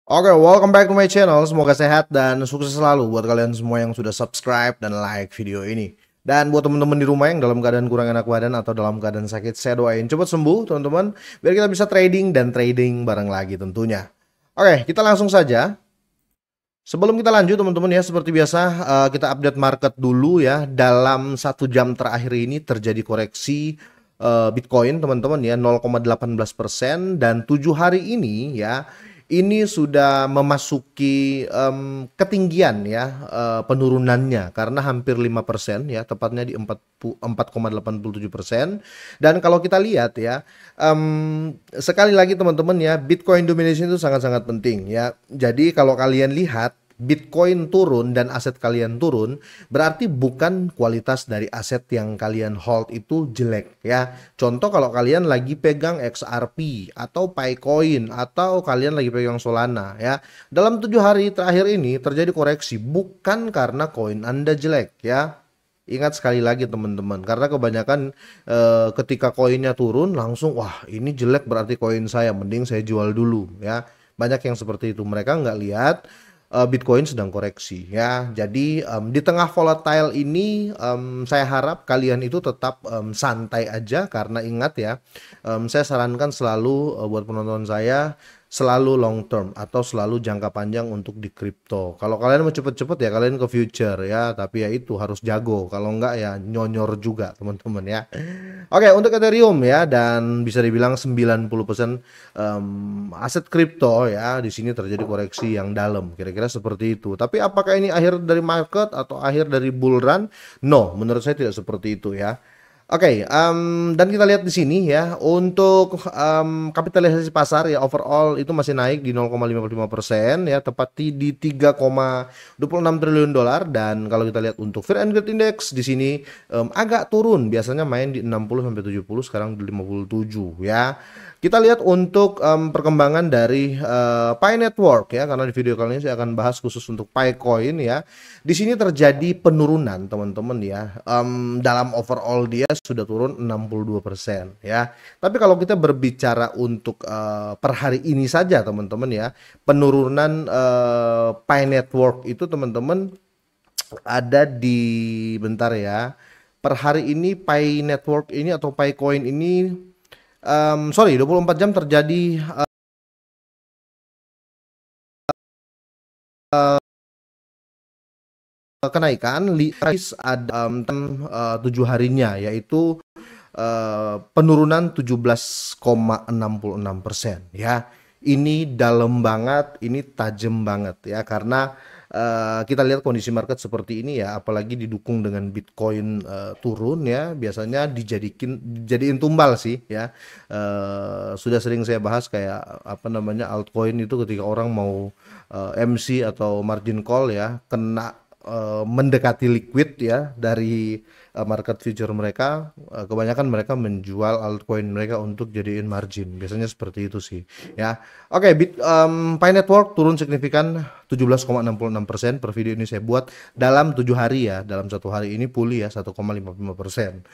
Oke, welcome back to my channel. Semoga sehat dan sukses selalu buat kalian semua yang sudah subscribe dan like video ini. Dan buat teman-teman di rumah yang dalam keadaan kurang enak badan atau dalam keadaan sakit, saya doain cepat sembuh, teman-teman, biar kita bisa trading dan trading bareng lagi tentunya. Oke, kita langsung saja. Sebelum kita lanjut teman-teman ya, seperti biasa kita update market dulu ya. Dalam 1 jam terakhir ini terjadi koreksi Bitcoin teman-teman ya 0,18% dan 7 hari ini ya ini sudah memasuki ketinggian ya penurunannya karena hampir 5% ya, tepatnya di 4,87%. Dan kalau kita lihat ya sekali lagi teman-teman ya, Bitcoin domination itu sangat-sangat penting ya. Jadi kalau kalian lihat Bitcoin turun dan aset kalian turun, berarti bukan kualitas dari aset yang kalian hold itu jelek ya. Contoh kalau kalian lagi pegang XRP atau Picoin atau kalian lagi pegang Solana ya. Dalam 7 hari terakhir ini terjadi koreksi bukan karena koin Anda jelek ya. Ingat sekali lagi teman-teman, karena kebanyakan ketika koinnya turun langsung wah ini jelek berarti koin saya, mending saya jual dulu ya. Banyak yang seperti itu, mereka nggak lihat Bitcoin sedang koreksi ya. Jadi di tengah volatile ini saya harap kalian itu tetap santai aja, karena ingat ya, saya sarankan selalu buat penonton saya selalu long term atau selalu jangka panjang untuk di kripto. Kalau kalian mau cepet-cepet ya kalian ke future ya, tapi ya itu harus jago, kalau enggak ya nyonyor juga teman-teman ya. Oke, untuk Ethereum ya, dan bisa dibilang 90% aset kripto ya di sini terjadi koreksi yang dalam, kira-kira seperti itu. Tapi apakah ini akhir dari market atau akhir dari bull run? No, menurut saya tidak seperti itu ya. Oke, dan kita lihat di sini ya, untuk kapitalisasi pasar ya overall itu masih naik di 0,55% ya, tepat di 3,26 triliun dolar. Dan kalau kita lihat untuk Fear and Greed Index di sini agak turun, biasanya main di 60 sampai 70, sekarang di 57 ya. Kita lihat untuk perkembangan dari Pi Network ya, karena di video kali ini saya akan bahas khusus untuk Picoin ya. Di sini terjadi penurunan teman-teman ya. Dalam overall dia sudah turun 62% ya. Tapi kalau kita berbicara untuk per hari ini saja teman-teman ya, penurunan Pi Network itu teman-teman ada di, bentar ya. Per hari ini Pi Network ini atau Picoin ini sorry, 24 jam terjadi kenaikan ada 7 harinya, yaitu penurunan 17,66% ya. Ini dalam banget, ini tajam banget ya, karena kita lihat kondisi market seperti ini ya, apalagi didukung dengan Bitcoin turun ya, biasanya dijadiin tumbal sih ya. Sudah sering saya bahas kayak apa namanya, altcoin itu ketika orang mau MC atau margin call ya, kena mendekati liquid ya dari market future mereka, kebanyakan mereka menjual altcoin mereka untuk jadiin margin, biasanya seperti itu sih ya. Oke, Pi Network turun signifikan 17,66% per video ini saya buat dalam 7 hari ya, dalam 1 hari ini pulih ya 1,55%.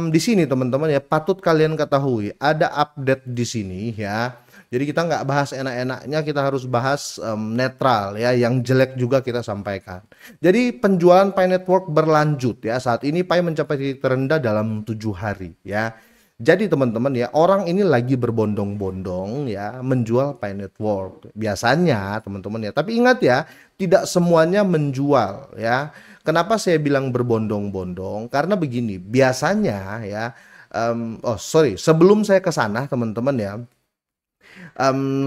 Di sini teman-teman ya, patut kalian ketahui ada update di sini ya. Jadi kita nggak bahas enak-enaknya, kita harus bahas netral ya, yang jelek juga kita sampaikan. Jadi penjualan Pi Network berlanjut ya, saat ini Pi mencapai titik terendah dalam 7 hari ya. Jadi teman-teman ya, orang ini lagi berbondong-bondong ya menjual Pi Network biasanya teman-teman ya. Tapi ingat ya, tidak semuanya menjual ya. Kenapa saya bilang berbondong-bondong? Karena begini, biasanya ya, oh sorry, sebelum saya ke sana teman-teman ya,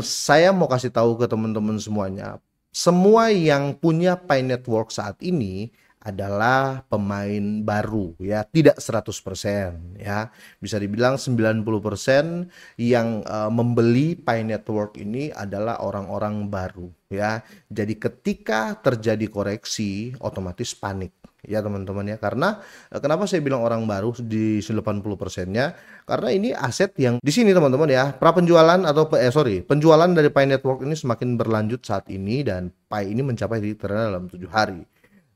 saya mau kasih tahu ke teman-teman semuanya, semua yang punya Pi Network saat ini adalah pemain baru ya, tidak 100% ya. Bisa dibilang 90% yang membeli Pi Network ini adalah orang-orang baru ya. Jadi ketika terjadi koreksi otomatis panik ya teman-teman ya, karena kenapa saya bilang orang baru di 80%-nya, karena ini aset yang di sini teman-teman ya, penjualan atau penjualan dari Pi Network ini semakin berlanjut saat ini, dan Pi ini mencapai titik terendah dalam 7 hari.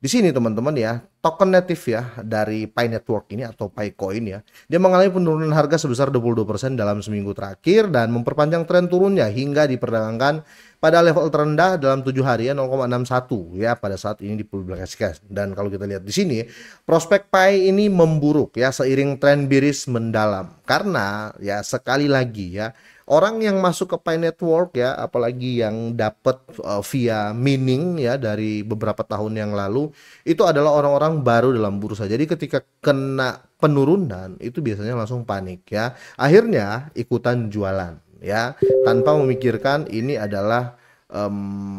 Di sini teman-teman ya, token native ya dari Pi Network ini atau Picoin ya, dia mengalami penurunan harga sebesar 22% dalam seminggu terakhir dan memperpanjang tren turunnya hingga diperdagangkan pada level terendah dalam 7 hari ya 0,61 ya pada saat ini dipublikasikan. Dan kalau kita lihat di sini, prospek Pi ini memburuk ya seiring tren bearish mendalam. Karena ya sekali lagi ya, orang yang masuk ke Pi Network ya, apalagi yang dapat via mining ya dari beberapa tahun yang lalu, itu adalah orang-orang baru dalam bursa. Jadi ketika kena penurunan itu biasanya langsung panik ya. Akhirnya ikutan jualan ya, tanpa memikirkan ini adalah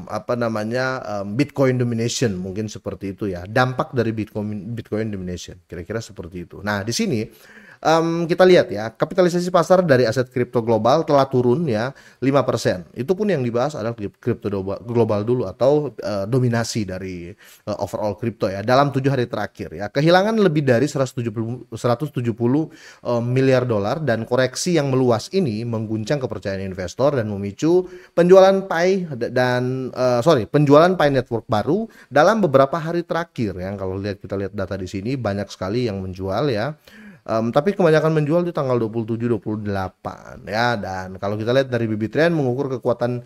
apa namanya Bitcoin domination, mungkin seperti itu ya. Dampak dari Bitcoin domination kira-kira seperti itu. Nah, di sini kita lihat ya, kapitalisasi pasar dari aset kripto global telah turun ya 5%. Itu pun yang dibahas adalah kripto global dulu atau dominasi dari overall kripto ya dalam 7 hari terakhir ya. Kehilangan lebih dari 170 miliar dolar dan koreksi yang meluas ini mengguncang kepercayaan investor dan memicu penjualan penjualan Pi Network baru dalam beberapa hari terakhir ya. Kalau kita lihat data di sini banyak sekali yang menjual ya. Tapi kebanyakan menjual di tanggal 27-28 ya. Dan kalau kita lihat dari BB Trend mengukur kekuatan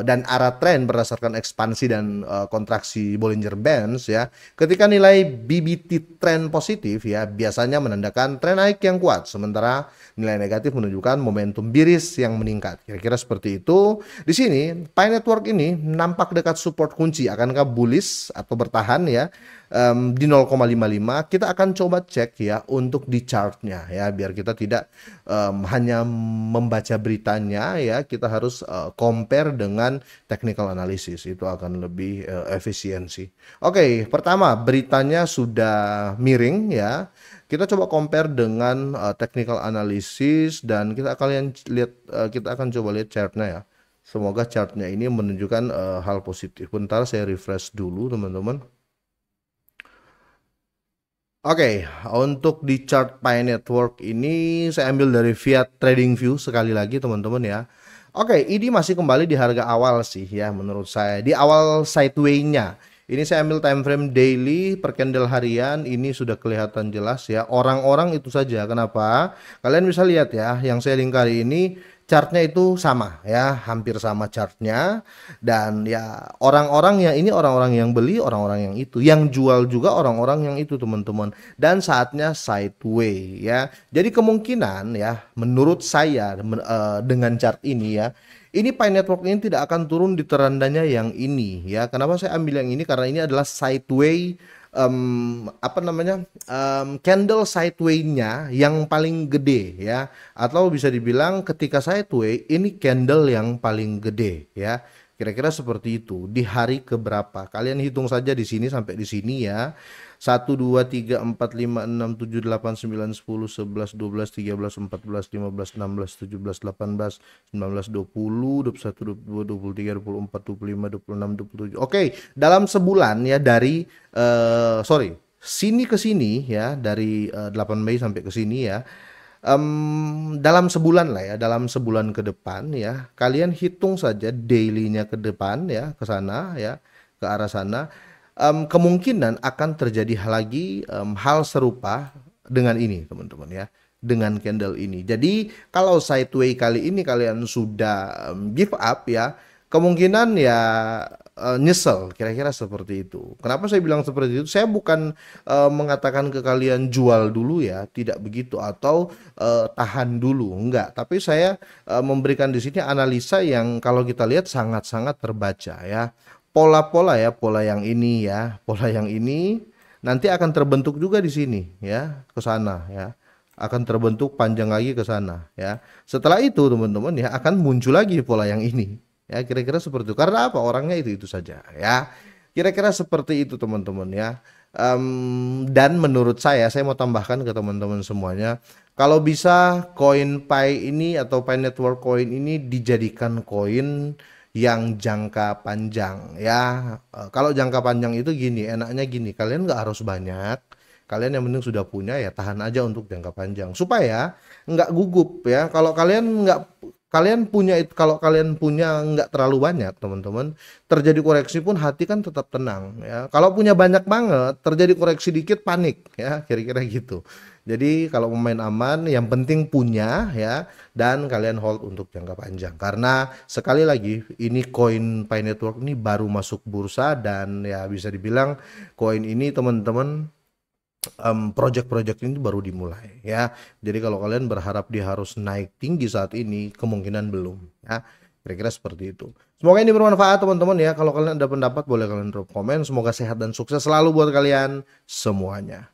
dan arah tren berdasarkan ekspansi dan kontraksi Bollinger Bands ya. Ketika nilai BBT trend positif ya biasanya menandakan tren naik yang kuat, sementara nilai negatif menunjukkan momentum bearish yang meningkat. Kira-kira seperti itu. Di sini Pi Network ini nampak dekat support kunci. Akankah bullish atau bertahan ya di 0,55? Kita akan coba cek ya untuk di chartnya ya, biar kita tidak hanya membaca beritanya ya, kita harus compare dengan technical analysis, itu akan lebih efisiensi. Oke, pertama beritanya sudah miring ya, kita coba compare dengan technical analysis dan kita akan lihat kita akan coba lihat chartnya ya. Semoga chartnya ini menunjukkan hal positif. Bentar saya refresh dulu teman-teman. Oke, untuk di chart Pi Network ini saya ambil dari Fiat Trading View sekali lagi teman-teman ya. Oke, ini masih kembali di harga awal sih ya menurut saya. Di awal sideway-nya. Ini saya ambil time frame daily per candle harian, ini sudah kelihatan jelas ya. Orang-orang itu saja. Kenapa? Kalian bisa lihat ya, yang saya lingkari ini chartnya itu sama ya, hampir sama chartnya. Dan ya orang-orang yang ini orang-orang yang beli, orang-orang yang itu, yang jual juga orang-orang yang itu teman-teman. Dan saatnya sideway ya. Jadi kemungkinan ya menurut saya dengan chart ini ya, ini Pi Network ini tidak akan turun di terendahnya yang ini ya. Kenapa saya ambil yang ini? Karena ini adalah sideway apa namanya candle sideway-nya yang paling gede ya, atau bisa dibilang ketika sideway ini candle yang paling gede ya. Kira-kira seperti itu. Di hari keberapa? Kalian hitung saja di sini sampai di sini ya. 1 2 3 4 5 6 7 8 9 10 11 12 13 14 15 16 17 18 19 20 21 22 23 24 25 26 27. Oke, dalam sebulan ya dari sini ke sini ya, dari 8 Mei sampai ke sini ya. Dalam sebulan lah ya, dalam sebulan ke depan ya, kalian hitung saja daily-nya ke depan ya, ke sana ya, ke arah sana. Kemungkinan akan terjadi lagi hal serupa dengan ini teman-teman ya, dengan candle ini. Jadi kalau sideway kali ini kalian sudah give up ya, kemungkinan ya nyesel, kira-kira seperti itu. Kenapa saya bilang seperti itu? Saya bukan mengatakan ke kalian jual dulu ya, tidak begitu, atau tahan dulu, enggak. Tapi saya memberikan di sini analisa yang kalau kita lihat sangat-sangat terbaca ya. Pola-pola ya, pola yang ini ya, pola yang ini nanti akan terbentuk juga di sini ya, ke sana ya. Akan terbentuk panjang lagi ke sana ya. Setelah itu teman-teman ya akan muncul lagi pola yang ini. Ya, kira-kira seperti itu. Karena apa? Orangnya itu saja ya. Kira-kira seperti itu teman-teman ya. Dan menurut saya mau tambahkan ke teman-teman semuanya, kalau bisa koin Pi ini atau Pi Network Coin ini dijadikan koin yang jangka panjang ya. Kalau jangka panjang itu gini, enaknya gini, kalian nggak harus banyak, Kalian yang penting sudah punya ya tahan aja untuk jangka panjang supaya nggak gugup ya. Kalau kalian punya nggak terlalu banyak teman-teman, terjadi koreksi pun hati kan tetap tenang ya. Kalau punya banyak banget, terjadi koreksi dikit panik ya, kira-kira gitu. Jadi kalau pemain aman, yang penting punya ya, dan kalian hold untuk jangka panjang. Karena sekali lagi, ini koin Pi Network ini baru masuk bursa dan ya bisa dibilang koin ini teman-teman project-project ini baru dimulai ya. Jadi kalau kalian berharap dia harus naik tinggi saat ini, kemungkinan belum ya. Kira-kira seperti itu. Semoga ini bermanfaat teman-teman ya. Kalau kalian ada pendapat boleh kalian drop komen. Semoga sehat dan sukses selalu buat kalian semuanya.